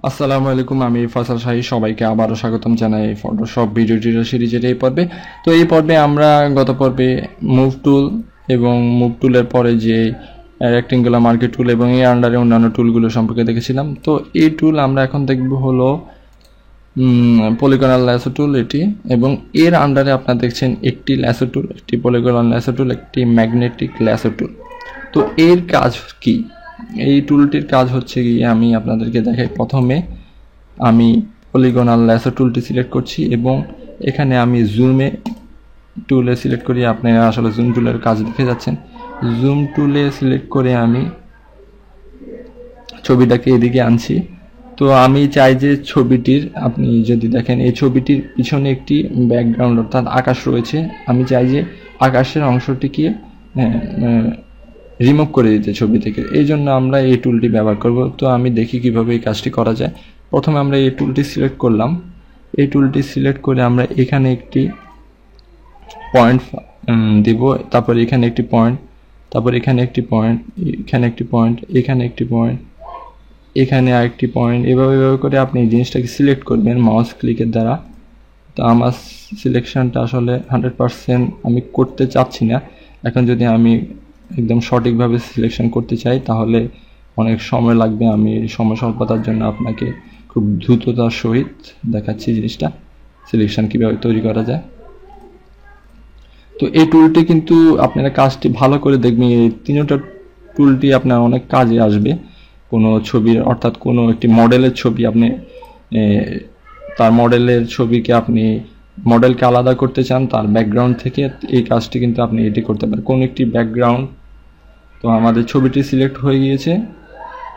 আসসালামু আলাইকুম, আমি ফয়সাল শাহী। সবাইকে আবারও স্বাগতম জানাই ফটোশপ ভিডিও টিউটোরিয়াল সিরিজের এই পর্বে। তো এই পর্বে আমরা গত পর্বে মুভ টুল এবং মুভ টুলের পরে যে রেক্টেঙ্গুলার মার্কেট টুল এবং এর আন্ডারে অন্যান্য টুলগুলো সম্পর্কে দেখেছিলাম। তো এই টুল আমরা এখন দেখব হলো পলিগনাল ল্যাসো টুল এটি, এবং এর আন্ডারে আপনারা দেখছেন একটি ল্যাসো টুল, একটি পলিগনাল ল্যাসো টুল, একটি ম্যাগনেটিক ল্যাসো টুল। তো এর কাজ কি? এই টুলটির কাজ হচ্ছে গিয়ে আমি আপনাদেরকে দেখাই। প্রথমে আমি পলিগনাল ল্যাসো টুলটি সিলেক্ট করছি এবং এখানে আমি জুমে টুলে সিলেক্ট করি। আপনারা আসলে জুম টুলের কাজ দেখে যাচ্ছেন। জুম টুলে সিলেক্ট করে আমি ছবিটাকে এদিকে আনছি। তো আমি চাই যে ছবিটির, আপনি যদি দেখেন এই ছবিটির পিছনে একটি ব্যাকগ্রাউন্ড অর্থাৎ আকাশ রয়েছে, আমি চাই যে আকাশের অংশটিকে রিমুভ করে দিতে ছবি থেকে। এই জন্য আমরা এই টুলটি ব্যবহার করব। তো আমি দেখি কিভাবে এই কাজটি করা যায়। প্রথমে আমরা এই টুলটি সিলেক্ট করলাম। এই টুলটি সিলেক্ট করে আমরা এখানে একটি পয়েন্ট দিব, তারপর এখানে একটি পয়েন্ট, তারপর এখানে একটি পয়েন্ট, এখানে একটি পয়েন্ট, এখানে একটি পয়েন্ট, এখানে আরেকটি পয়েন্ট। এভাবে করে আপনি এই জিনিসটাকে সিলেক্ট করবেন মাউস ক্লিকের দ্বারা। তো আমার সিলেকশনটা আসলে 100% আমি করতে চাচ্ছি না। এখন যদি আমি একদম সঠিকভাবে সিলেকশন করতে চাই তাহলে অনেক সময় লাগবে। আমি সময় স্বল্পতার জন্য আপনাকে খুব দ্রুততার সহিত দেখাচ্ছি জিনিসটা, সিলেকশন কীভাবে তৈরি করা যায়। তো এই টুলটি কিন্তু আপনারা কাজটি ভালো করে দেখবেন। এই তিনটা টুলটি আপনার অনেক কাজে আসবে। কোনো ছবির, অর্থাৎ কোনো একটি মডেলের ছবি, আপনি তার মডেলের ছবিকে আপনি মডেলকে আলাদা করতে চান তার ব্যাকগ্রাউন্ড থেকে, এই কাজটি কিন্তু আপনি এটি করতে পারেন। কোন একটি ব্যাকগ্রাউন্ড, তো আমাদের ছবিটি সিলেক্ট হয়ে গিয়েছে।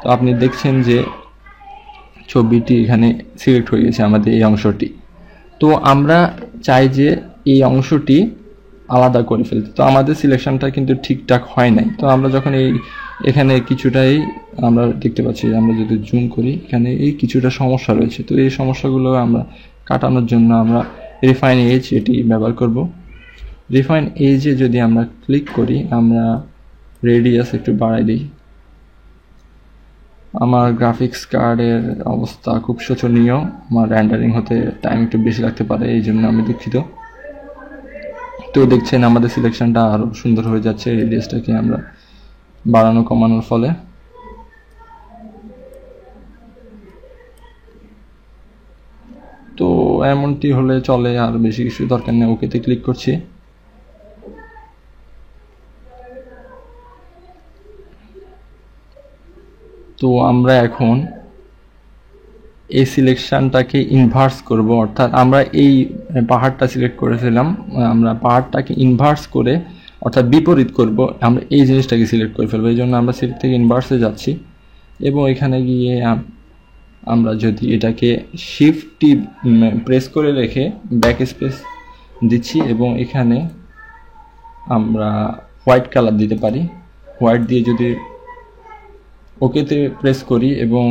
তো আপনি দেখছেন যে ছবিটি এখানে সিলেক্ট হয়ে গেছে আমাদের এই অংশটি। তো আমরা চাই যে এই অংশটি আলাদা করে ফেলতে। তো আমাদের সিলেকশনটা কিন্তু ঠিকঠাক হয় নাই। তো আমরা যখন এখানে কিছুটাই আমরা দেখতে পাচ্ছি, আমরা যদি জুম করি এখানে এই কিছুটা সমস্যা রয়েছে। তো এই সমস্যাগুলো আমরা কাটানোর জন্য আমরা রিফাইন এজ এটি ব্যবহার করব। রিফাইন এজে যদি আমরা ক্লিক করি, আমরা রেডিয়াস একটু বাড়াই দিই। আমার গ্রাফিক্স কার্ডের অবস্থা খুব শোচনীয়, আমার র্যান্ডারিং হতে টাইম একটু বেশি লাগতে পারে, এই জন্য আমি দুঃখিত। তো দেখছেন আমাদের সিলেকশনটা আরও সুন্দর হয়ে যাচ্ছে রেডিয়াসটাকে আমরা বাড়ানো কমানোর ফলে। তো এমনটি হলে চলে, আর বেশি কিছু দরকার নেই। ওকেতে ক্লিক করছি। তো আমরা এখন এই সিলেকশনটাকে ইনভার্স করব, অর্থাৎ আমরা এই পাহাড়টা সিলেক্ট করেছিলাম, আমরা পাহাড়টাকে ইনভার্স করে অর্থাৎ বিপরীত করব। আমরা এই জিনিসটাকে সিলেক্ট করে ফেলবো। এই জন্য আমরা সিলেক্ট থেকে ইনভার্সে যাচ্ছি এবং এখানে গিয়ে আমরা যদি এটাকে শিফট প্রেস করে রেখে ব্যাক স্পেস দিচ্ছি এবং এখানে আমরা হোয়াইট কালার দিতে পারি। হোয়াইট দিয়ে যদি ওকেতে প্রেস করি এবং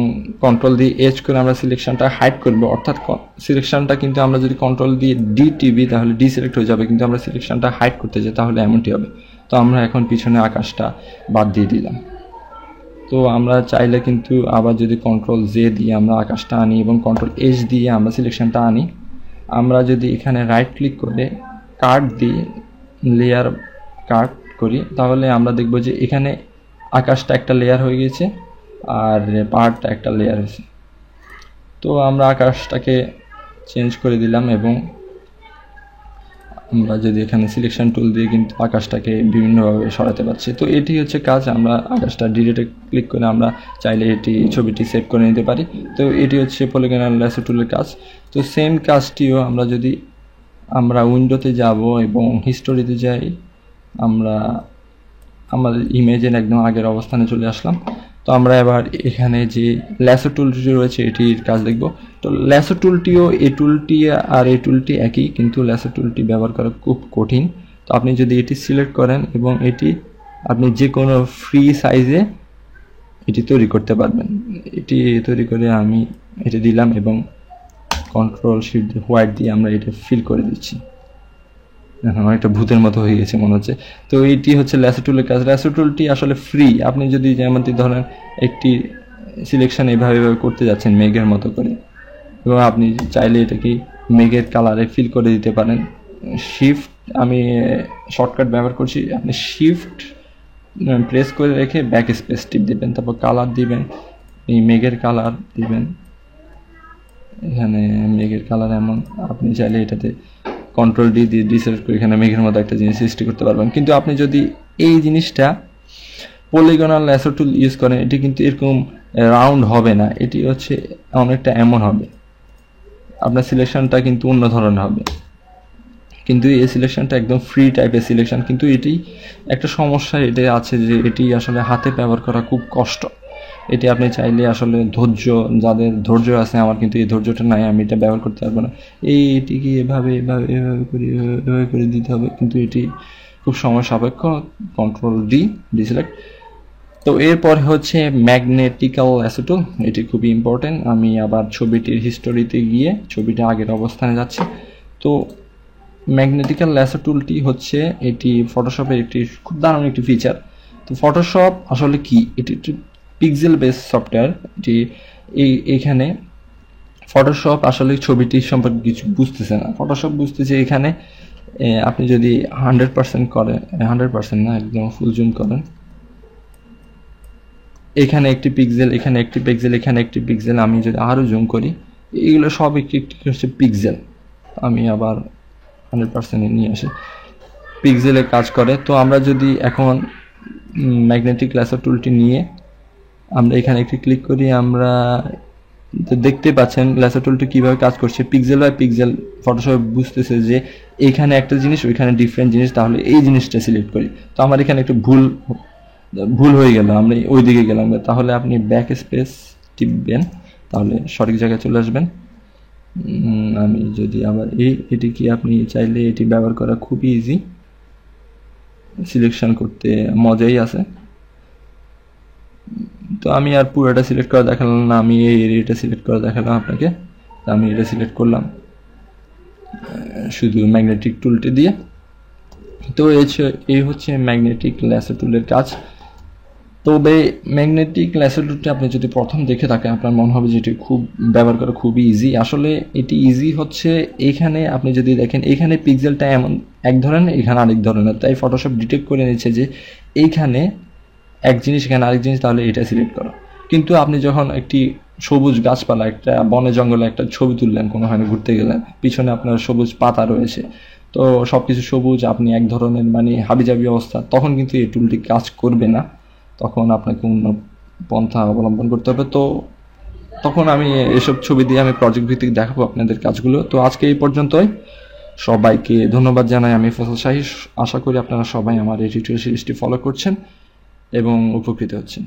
কন্ট্রোল দিয়ে এজ করে আমরা সিলেকশনটা হাইড করব, অর্থাৎ সিলেকশনটা কিন্তু আমরা যদি কন্ট্রোল দিয়ে ডি টিভি তাহলে ডি সিলেক্ট হয়ে যাবে, কিন্তু আমরা সিলেকশনটা হাইড করতে চাই তাহলে এমনটি হবে। তো আমরা এখন পিছনে আকাশটা বাদ দিয়ে দিলাম। তো আমরা চাইলে কিন্তু আবার যদি কন্ট্রোল জে দিয়ে আমরা আকাশটা আনি এবং কন্ট্রোল এস দিয়ে আমরা সিলেকশনটা আনি, আমরা যদি এখানে রাইট ক্লিক করে কাট দিই, লেয়ার কাট করি, তাহলে আমরা দেখব যে এখানে আকাশটা একটা লেয়ার হয়ে গেছে আর পাহাড়টা একটা লেয়ার হয়েছে। তো আমরা আকাশটাকে চেঞ্জ করে দিলাম এবং আমরা যদি এখানে সিলেকশন টুল দিয়ে কিন্তু আকাশটাকে বিভিন্নভাবে সরাতে পারছি। তো এটি হচ্ছে কাজ। আমরা আকাশটা ডিলিটে ক্লিক করে আমরা চাইলে এটি ছবিটি সেভ করে নিতে পারি। তো এটি হচ্ছে পলিগনাল ল্যাসো টুলের কাজ। তো সেম কাজটিও আমরা যদি আমরা উইন্ডোতে যাব এবং হিস্টোরিতে যাই, আমরা আমাদের ইমেজের একদম আগের অবস্থানে চলে আসলাম। তো আমরা এবার এখানে যে ল্যাসো টুলটি রয়েছে এটির কাজ দেখব। তো ল্যাসো টুলটিও এই টুলটি আর এই টুলটি একই, কিন্তু ল্যাসো টুলটি ব্যবহার করা খুব কঠিন। তো আপনি যদি এটি সিলেক্ট করেন এবং এটি আপনি যে কোনো ফ্রি সাইজে এটি তৈরি করতে পারবেন। এটি তৈরি করে আমি এটি দিলাম এবং কন্ট্রোল শিফট হোয়াইট দিয়ে আমরা এটা ফিল করে দিচ্ছি। অনেকটা ভূতের মতো হয়ে গেছে মনে হচ্ছে। তো এইটি হচ্ছে ল্যাসো টুলের কাজ। ল্যাসো টুলটি আসলে ফ্রি। আপনি যদি যেমন ধরেন একটি সিলেকশন এভাবে এভাবে করতে যাচ্ছেন মেঘের মতো করে, এবং আপনি চাইলে এটাকে মেঘের কালারে ফিল করে দিতে পারেন। শিফট, আমি শর্টকাট ব্যবহার করছি, আপনি শিফট প্রেস করে রেখে ব্যাক স্পেস টিপ দিবেন, তারপর কালার দিবেন, এই মেঘের কালার দিবেন, এখানে মেঘের কালার এমন, আপনি চাইলে এটাতে কন্ট্রোল ডি দিয়ে ডিসেলেক্ট করে এখানে মেঘের মতো একটা জিনিস সৃষ্টি করতে পারবেন। কিন্তু আপনি যদি এই জিনিসটা পলিগনাল ল্যাসো টুল ইউজ করেন, এটি কিন্তু এরকম রাউন্ড হবে না, এটি হচ্ছে অনেকটা এমন হবে, আপনার সিলেকশনটা কিন্তু অন্য ধরনের হবে। কিন্তু এই সিলেকশনটা একদম ফ্রি টাইপের সিলেকশন, কিন্তু এটি একটা সমস্যা এটাই আছে যে এটি আসলে হাতে ব্যবহার করা খুব কষ্ট। এটি আপনি চাইলে আসলে ধৈর্য, যাদের ধৈর্য আছে, আমার কিন্তু এই ধৈর্যটা নাই, আমি এটা ব্যবহার করতে পারবো না। এটিকে এভাবে এভাবে এভাবে করে এভাবে করে দিতে হবে, কিন্তু এটি খুব সময় সাপেক্ষ। Control D deselect. তো এরপরে হচ্ছে ম্যাগনেটিক্যাল ল্যাসো টুল, এটি খুবই ইম্পর্টেন্ট। আমি আবার ছবিটির হিস্টোরিতে গিয়ে ছবিটা আগের অবস্থানে যাচ্ছে। তো ম্যাগনেটিক্যাল ল্যাসো টুলটি হচ্ছে, এটি ফটোশপের একটি খুব দারুণ একটি ফিচার। তো ফটোশপ আসলে কি, এটি একটি পিক্সেল বেস সফটওয়্যার। এটি এইখানে ফটোশপ আসলে ছবিটি সম্পর্কে কিছু বুঝতেছে না, ফটোশপ বুঝতেছে এখানে আপনি যদি 100% করেন, 100% না, একদম ফুল জুম করেন, এখানে একটি পিক্সেল, এখানে একটি পিক্সেল, এখানে একটি পিক্সেল, আমি যদি আরও জুম করি, এগুলো সব একটি একটি হচ্ছে পিক্সেল। আমি আবার 100% নিয়ে আসি, পিক্সেলের কাজ করে। তো আমরা যদি এখন ম্যাগনেটিক ল্যাসো টুলটি নিয়ে আমরা এখানে একটি ক্লিক করি, আমরা দেখতে পাচ্ছেন ল্যাসো টুলটি কীভাবে কাজ করছে। পিক্সেল বাই পিক্সেল ফটোশপ বুঝতেছে যে এইখানে একটা জিনিস, ওইখানে ডিফারেন্ট জিনিস, তাহলে এই জিনিসটা সিলেক্ট করি। তো আমার এখানে একটু ভুল হয়ে গেল, আমরা ওই দিকে গেলাম, তাহলে আপনি ব্যাক স্পেস টিপবেন, তাহলে সঠিক জায়গায় চলে আসবেন। আমি যদি আবার এটি কি, আপনি চাইলে এটি ব্যবহার করা খুবই ইজি, সিলেকশন করতে মজাই আছে। তো আমি আর পুরোটা সিলেক্ট করে দেখালাম না, আমি এই এরিয়াটা সিলেক্ট করে দেখালাম আপনাকে। আমি এটা সিলেক্ট করলাম শুধু ম্যাগনেটিক টুলটি দিয়ে। তো এই হচ্ছে ম্যাগনেটিক ল্যাসো টুলের কাজ। তবে ম্যাগনেটিক ল্যাসো টুলটি আপনি যদি প্রথম দেখে থাকেন, আপনার মনে হবে যে এটি খুব ব্যবহার করা খুবই ইজি। আসলে এটি ইজি হচ্ছে, এখানে আপনি যদি দেখেন, এখানে পিক্সেলটা এমন এক ধরনের, এখানে আরেক ধরনের, তাই ফটোশপ ডিটেক্ট করে নিচ্ছে যে এইখানে এক জিনিস, এখানে আরেক জিনিস, তাহলে এটা সিলেক্ট করো। কিন্তু আপনি যখন একটি সবুজ গাছপালা, একটা বনে জঙ্গলে একটা ছবি তুললেন, কোনো হয় ঘুরতে গেলেন, পিছনে আপনার সবুজ পাতা রয়েছে, তো সব কিছু সবুজ, আপনি এক ধরনের মানে হাবিজাবি অবস্থা, তখন কিন্তু এই টুলটি কাজ করবে না, তখন আপনাকে অন্য পন্থা অবলম্বন করতে হবে। তো তখন আমি এসব ছবি দিয়ে আমি প্রজেক্ট ভিত্তিক দেখাবো আপনাদের কাজগুলো। তো আজকে এই পর্যন্তই, সবাইকে ধন্যবাদ জানাই। আমি ফসল শাহী, আশা করি আপনারা সবাই আমার এই টিউটোরিয়াল সিরিজটি ফলো করছেন এবং উপকৃত হচ্ছেন।